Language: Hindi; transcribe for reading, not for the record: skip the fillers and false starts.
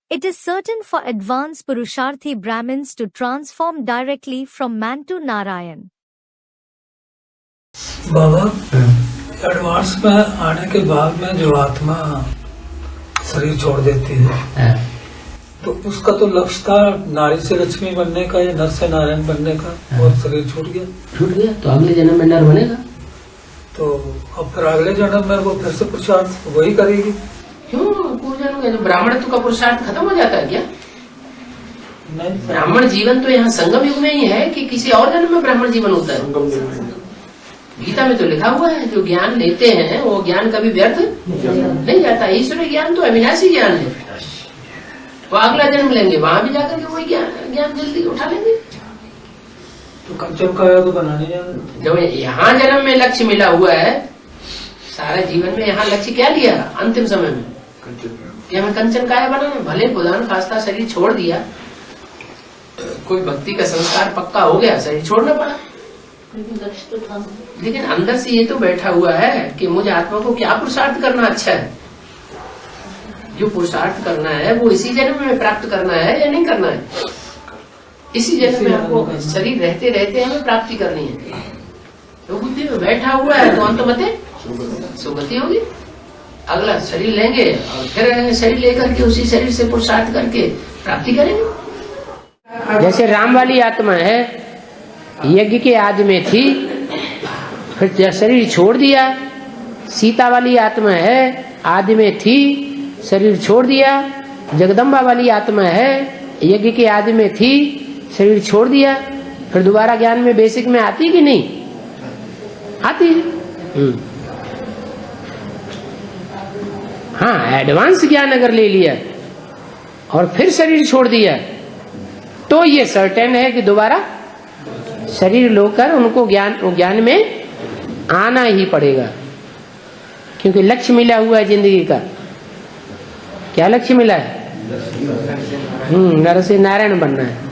It is certain for advanced Purusharthi Brahmins to transform directly from man to Narayan. Baba, advance में आने के बाद में जो आत्मा शरीर छोड़ देती है, तो उसका तो लक्ष्य था नारी से लक्ष्मी बनने का या नर से नारायण बनने का, और शरीर छूट गया तो अगले जन्म में नर बनेगा। तो अब फिर अगले जन्म में वो फिर से पुरुषार्थ वही करेगी। क्यों पूर्व जन्म में तो ब्राह्मणत्व का पुरुषार्थ खत्म हो जाता है क्या? नहीं, ब्राह्मण जीवन तो यहाँ संगम युग में ही है कि किसी और जन्म में ब्राह्मण जीवन होता है? गीता में तो लिखा हुआ है जो ज्ञान लेते हैं वो ज्ञान कभी व्यर्थ नहीं जाता। ईश्वरीय ज्ञान तो अविनाशी ज्ञान है। वो अगला जन्म लेंगे वहाँ भी जाकर के वही ज्ञान जल्दी उठा लेंगे। तो कंचन का तो बनाने जाना। जब यहाँ जन्म में लक्ष्य मिला हुआ है, सारे जीवन में यहाँ लक्ष्य क्या लिया अंतिम समय में कि हमें कंचन काया बनाना। भले खुदा ने खास्ता शरीर छोड़ दिया, कोई भक्ति का संस्कार पक्का हो गया, शरीर छोड़ना पड़ा, लेकिन अंदर से ये तो बैठा हुआ है कि मुझे आत्मा को क्या पुरुषार्थ करना अच्छा है। जो पुरुषार्थ करना है वो इसी जन्म में प्राप्त करना है या नहीं करना है? इसी जन्म में आपको शरीर रहते रहते हमें प्राप्ति करनी है। तो बुद्धि में बैठा हुआ है तो अंत मते सुगति होगी। अगला शरीर लेंगे और फिर शरीर लेकर के उसी शरीर से पुरुषार्थ करके प्राप्ति करेंगे। जैसे राम वाली आत्मा है, यज्ञ के आदि में थी, फिर शरीर छोड़ दिया। सीता वाली आत्मा है, आदि में थी, शरीर छोड़ दिया। जगदम्बा वाली आत्मा है, यज्ञ के आदि में थी, शरीर छोड़ दिया। फिर दोबारा ज्ञान में बेसिक में आती कि नहीं आती? हाँ, एडवांस ज्ञान अगर ले लिया और फिर शरीर छोड़ दिया तो ये सर्टेन है कि दोबारा शरीर लेकर उनको ज्ञान में आना ही पड़ेगा, क्योंकि लक्ष्य मिला हुआ है जिंदगी का। क्या लक्ष्य मिला है? नर से नारायण बनना है।